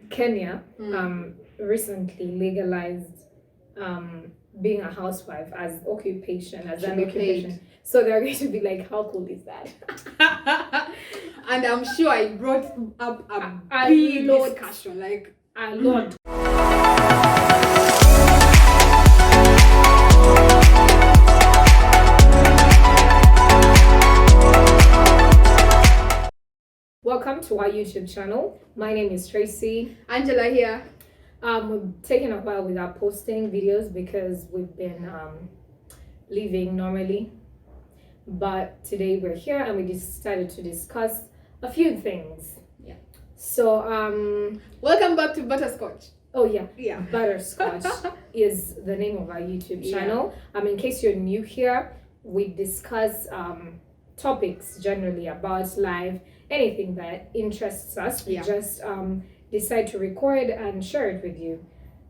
Kenya recently legalized being a housewife as occupation, as an occupation. So they're going to be like, how cool is that? And I'm sure it brought up a big discussion, like a lot. Welcome to our YouTube channel. My name is Tracy. Angela here. We've taken a while without posting videos because we've been living normally. But today we're here and we decided to discuss a few things. Yeah. So welcome back to Butterscotch. Oh yeah. Butterscotch is the name of our YouTube channel. In case you're new here, we discuss topics generally about life, anything that interests us. We just decide to record and share it with you.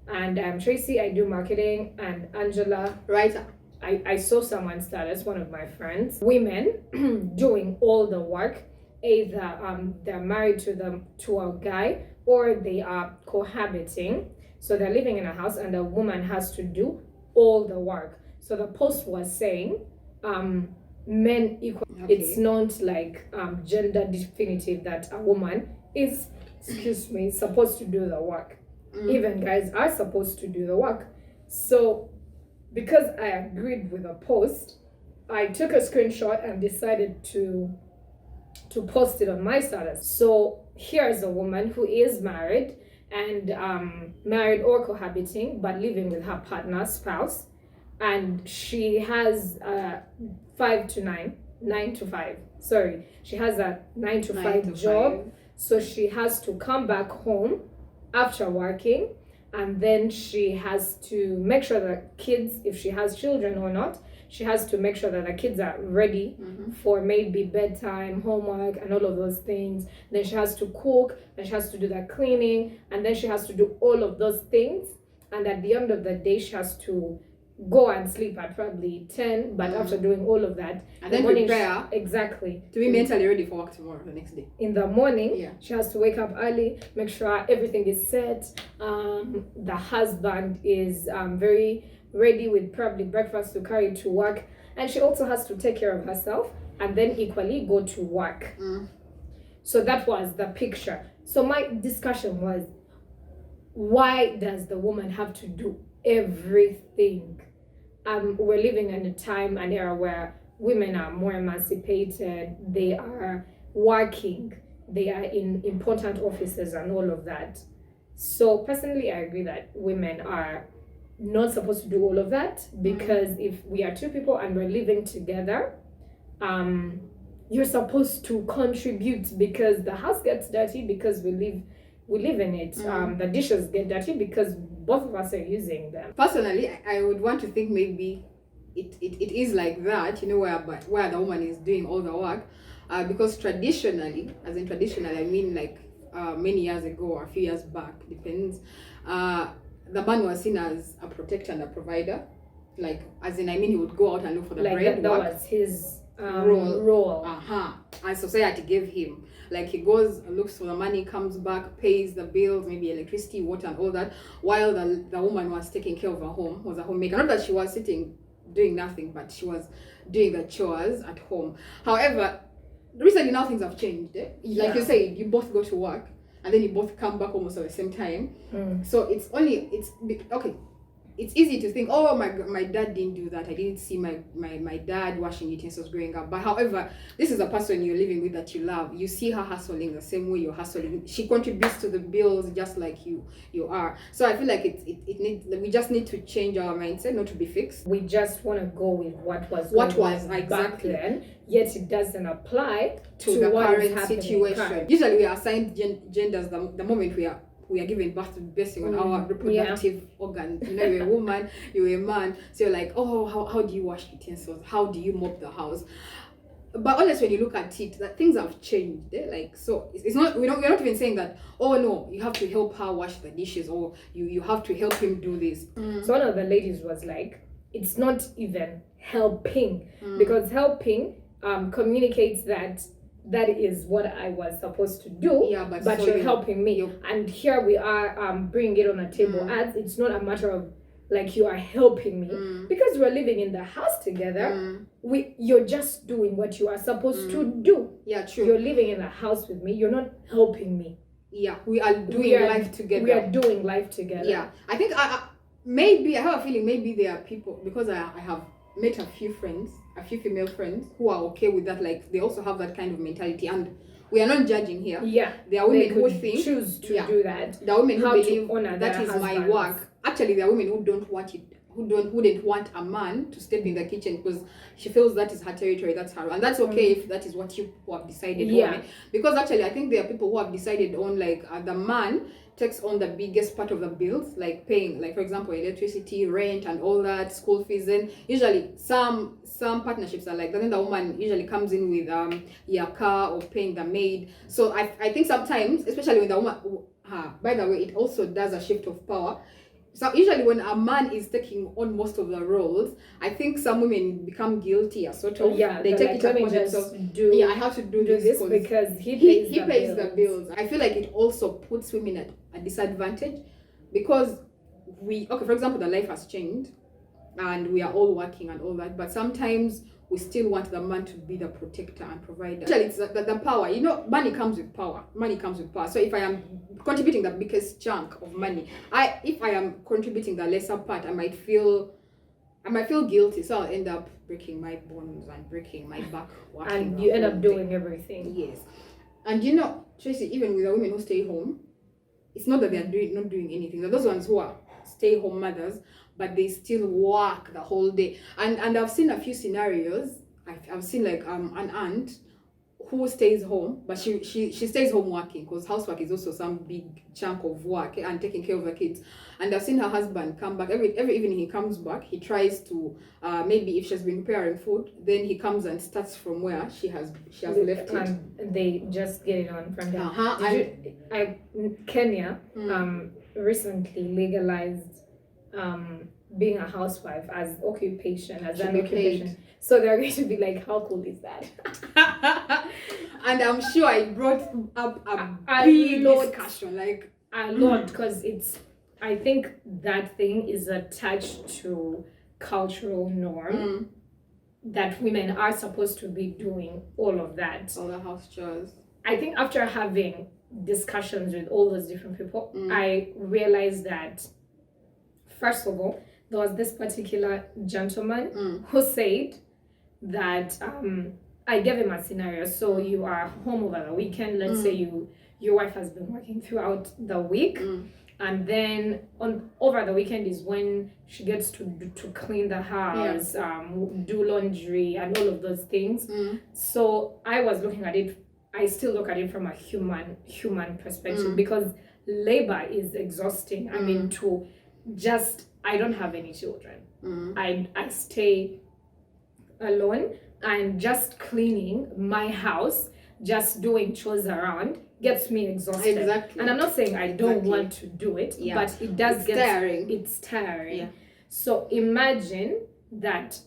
And Tracy, I do marketing, and Angela, writer. I saw someone status, one of my friends, women doing all the work. Either they're married to a guy or they are cohabiting. So they're living in a house and the woman has to do all the work. So the post was saying men equal. Okay. It's not like gender definitive that a woman is supposed to do the work. Even guys are supposed to do the work. So because I agreed with the post, I took a screenshot and decided to post it on my status. So here's a woman who is married and married or cohabiting but living with her partner, spouse, and she has 9 to 5. Sorry, she has a 9 to 5 job. So she has to come back home after working, and then she has to make sure that kids, if she has children or not, she has to make sure that the kids are ready for maybe bedtime, homework, and all of those things. Then she has to cook, and she has to do the cleaning, and then she has to do all of those things. And at the end of the day, she has to go and sleep at probably 10, but after doing all of that, and then prepare exactly to be mentally ready for work tomorrow, the next day. In the morning, she has to wake up early, make sure everything is set. The husband is very ready with probably breakfast to carry to work, and she also has to take care of herself and then equally go to work. So that was the picture. So my discussion was, why does the woman have to do everything? We're living in a time and era where women are more emancipated, they are working, they are in important offices and all of that. So personally, I agree that women are not supposed to do all of that, because if we are two people and we're living together, you're supposed to contribute, because the house gets dirty because we live in it. The dishes get dirty because both of us are using them. Personally, I would want to think maybe it is like that, where the woman is doing all the work, because traditionally, I mean like many years ago or a few years back, depends, the man was seen as a protector and a provider, he would go out and look for the bread. That was his role. And society gave him, he goes and looks for the money, comes back, pays the bills, maybe electricity, water, and all that, while the woman was taking care of her home, was a homemaker. Not that she was sitting doing nothing, but she was doing the chores at home. However, recently now things have changed. Like you said, you both go to work and then you both come back almost at the same time. So it's easy to think, oh, my dad didn't do that. I didn't see my dad washing utensils growing up. But however, this is a person you're living with that you love. You see her hustling the same way you're hustling. She contributes to the bills just like you are. So I feel like we just need to change our mindset, not to be fixed. We just want to go with what was back then. Yet it doesn't apply to the what current situation. Usually we are assigned genders the moment we are given birth based on our reproductive organs. You're a woman, you're a man, so you're like, oh, how do you wash utensils? How do you mop the house? But honestly, when you look at it, that things have changed. So it's not, we're not even saying that, oh no, you have to help her wash the dishes, or you have to help him do this. So one of the ladies was like, it's not even helping, because helping communicates that that is what I was supposed to do, Yeah, but so you're helping me. And here we are bringing it on a table as it's not a matter of like you are helping me because we're living in the house together. You're just doing what you are supposed to do. Yeah, true. You're living in the house with me. You're not helping me. Yeah, we are doing life together. We are doing life together. Yeah, I think maybe I have a feeling maybe there are people, because I have met a few female friends who are okay with that. Like they also have that kind of mentality, and we are not judging here. Yeah, there are women who think choose to do that. There are women who believe that is my work. Actually, there are women who don't want it, wouldn't want a man to step in the kitchen because she feels that is her territory, that's her, and that's okay if that is what you have decided on. Because actually I think there are people who have decided on like the man takes on the biggest part of the bills, like paying, like for example, electricity, rent, and all that, school fees. And usually some partnerships are like that. Then the woman usually comes in with your car or paying the maid. So I think sometimes, especially when the woman, by the way, it also does a shift of power. So usually when a man is taking on most of the roles, I think some women become guilty as sort of. They take it upon themselves. I have to do this because he pays the bills. I feel like it also puts women at a disadvantage because for example, the life has changed and we are all working and all that, but sometimes we still want the man to be the protector and provider. Actually, it's the power. Money comes with power. So if I am contributing the biggest chunk of money, if I am contributing the lesser part, I might feel guilty. So I'll end up breaking my bones and breaking my back. And you end up doing everything. Yes. And Tracy, even with the women who stay home, it's not that they are not doing anything. They're those ones who are stay-home mothers, but they still work the whole day. And I've seen a few scenarios. I've seen like an aunt who stays home, but she stays home working because housework is also some big chunk of work and taking care of the kids. And I've seen her husband come back every evening. He comes back. He tries to maybe if she's been preparing food, then he comes and starts from where she has left it. And they just get it on from there. Kenya recently legalized being a housewife as an occupation. So they're going to be like, how cool is that? And I'm sure it brought up a big discussion, like a lot, because I think that thing is attached to cultural norm that women are supposed to be doing all of that. All the house chores. I think after having discussions with all those different people, I realized that, first of all, there was this particular gentleman who said that I gave him a scenario. So you are home over the weekend. Let's say your wife has been working throughout the week, and then over the weekend is when she gets to clean the house, do laundry, and all of those things. So I was looking at it. I still look at it from a human perspective because labor is exhausting. I mean, I don't have any children. I stay alone, and just cleaning my house, just doing chores around gets me exhausted. Exactly. And I'm not saying I don't want to do it, but it's tiring. Yeah. So imagine that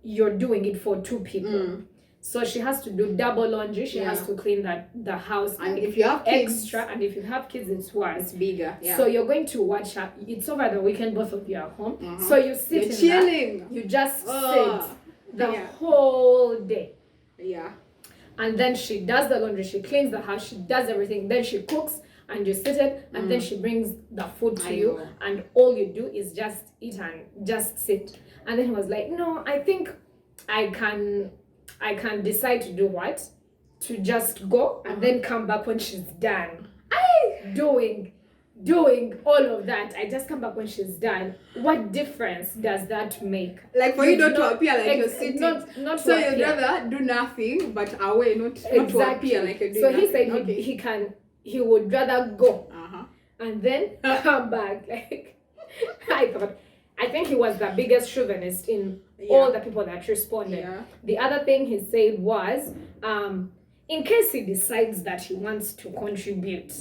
you're doing it for two people. So she has to do double laundry. She has to clean the house. And if you have kids, extra, and if you have kids, it's worse. It's bigger. Yeah. So you're going to watch her. It's over the weekend. Both of you are home. So you sit chilling. You just sit the whole day. Yeah. And then she does the laundry. She cleans the house. She does everything. Then she cooks, and you sit it. And then she brings the food to you, and all you do is just eat and just sit. And then he was like, "No, I think I can decide to do what? To just go and then come back when she's done. Doing all of that. I just come back when she's done. What difference does that make? Like for you not to appear like you're sitting. Not so you'd rather do nothing but away, not to appear like you're doing so nothing. He said he would rather go and then come back. Like I think he was the biggest chauvinist in all the people that responded. Yeah. The other thing he said was, in case he decides that he wants to contribute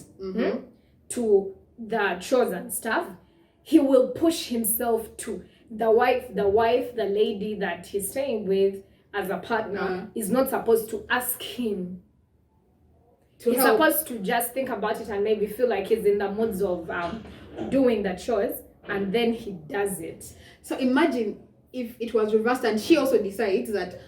to the chores and stuff, he will push himself to the wife, the lady that he's staying with as a partner is not supposed to ask him he's help. supposed to just think about it and maybe feel like he's in the moods of doing the chores, and then he does it. So imagine if it was reversed and she also decides that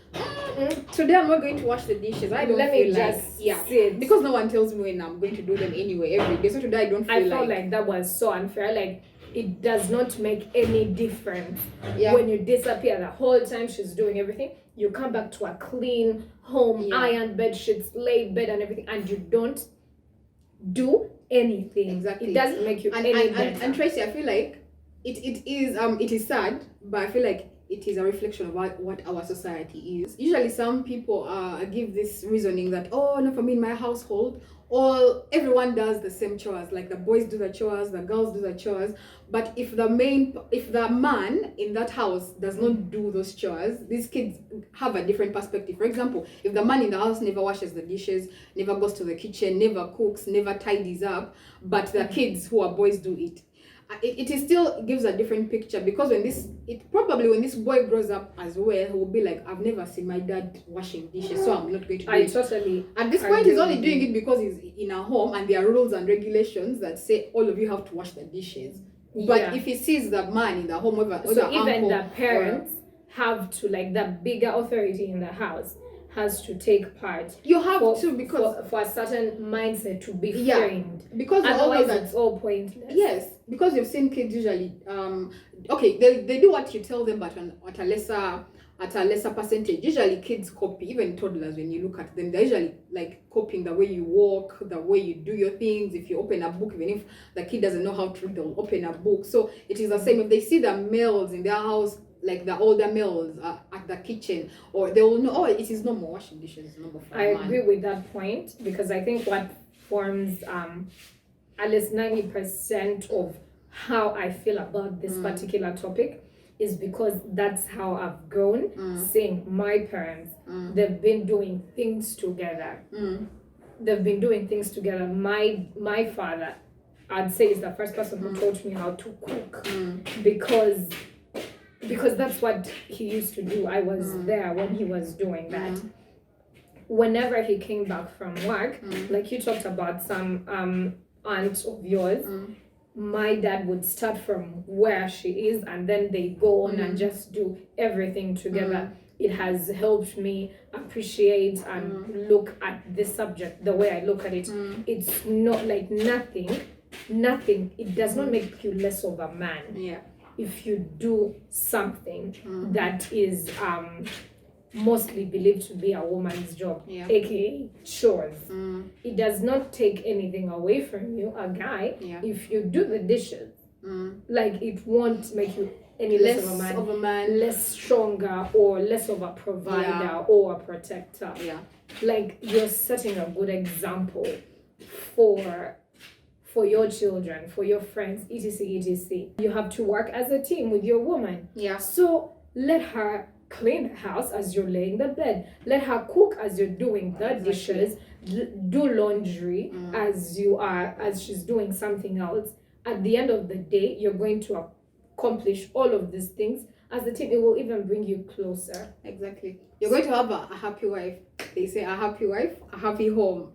today I'm not going to wash the dishes. I don't feel like sit. because no one tells me when I'm going to do them anyway every day. So today I don't feel I felt like that was so unfair. Like, it does not make any difference when you disappear the whole time she's doing everything. You come back to a clean home, iron bed sheets, laid bed and everything, and you don't do anything. Exactly. It doesn't make you any better. And Tracy, I feel like it is sad, but I feel like it is a reflection of what our society is. Usually some people give this reasoning that, oh no, for me in my household, everyone does the same chores, like the boys do the chores, the girls do the chores. But if the man in that house does not do those chores, these kids have a different perspective. For example, if the man in the house never washes the dishes, never goes to the kitchen, never cooks, never tidies up, but the kids who are boys do it, it is still gives a different picture, because when this boy grows up as well, he will be like, I've never seen my dad washing dishes, so I'm not going to do it. Totally. At this point, he's only doing it because he's in a home and there are rules and regulations that say all of you have to wash the dishes. But if he sees the man in the home, so even the parents have to, like, the bigger authority in the house has to take part. You have to, because for a certain mindset to be framed. Because otherwise it's all pointless. Yes, because you've seen kids usually they do what you tell them, but at a lesser percentage. Usually kids copy, even toddlers. When you look at them, they're usually like copying the way you walk, the way you do your things. If you open a book, even if the kid doesn't know how to read, they'll open a book. So it is the same. If they see the males in their house, like the older males at the kitchen, or they will know, oh, it is normal washing dishes. I agree with that point, because I think what forms at least 90% of how I feel about this particular topic is because that's how I've grown, seeing my parents. They've been doing things together. They've been doing things together. My father, I'd say, is the first person who taught me how to cook, because that's what he used to do. I was there when he was doing that. Whenever he came back from work, like you talked about some aunt of yours, my dad would start from where she is, and then they go on and just do everything together. It has helped me appreciate and look at this subject the way I look at it. It's not like nothing. It does not make you less of a man. If you do something that is mostly believed to be a woman's job, aka chores. It does not take anything away from you, a guy. If you do the dishes, like, it won't make you any less of a man, less stronger, or less of a provider or a protector. Like, you're setting a good example for your children, for your friends, etc. You have to work as a team with your woman. So let her clean the house as you're laying the bed. Let her cook as you're doing the dishes. Do laundry as she's doing something else. At the end of the day, you're going to accomplish all of these things as a team. It will even bring you closer. Exactly. You're going to have a happy wife. They say a happy wife, a happy home.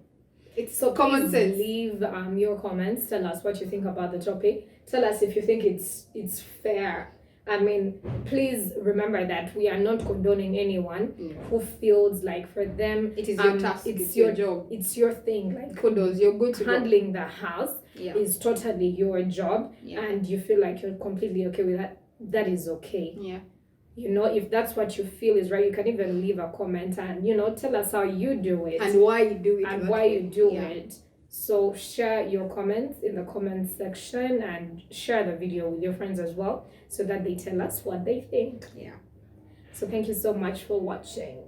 It's so common sense. Leave your comments. Tell us what you think about the topic. Tell us if you think it's fair. I mean, please remember that we are not condoning anyone who feels like for them it is your task, it's your job, it's your thing. Like, kudos, you're good to handling the house is totally your job, and you feel like you're completely okay with that. That is okay. You know, if that's what you feel is right, you can even leave a comment and, tell us how you do it. And why you do it. And why you do it. So share your comments in the comment section, and share the video with your friends as well, so that they tell us what they think. So thank you so much for watching.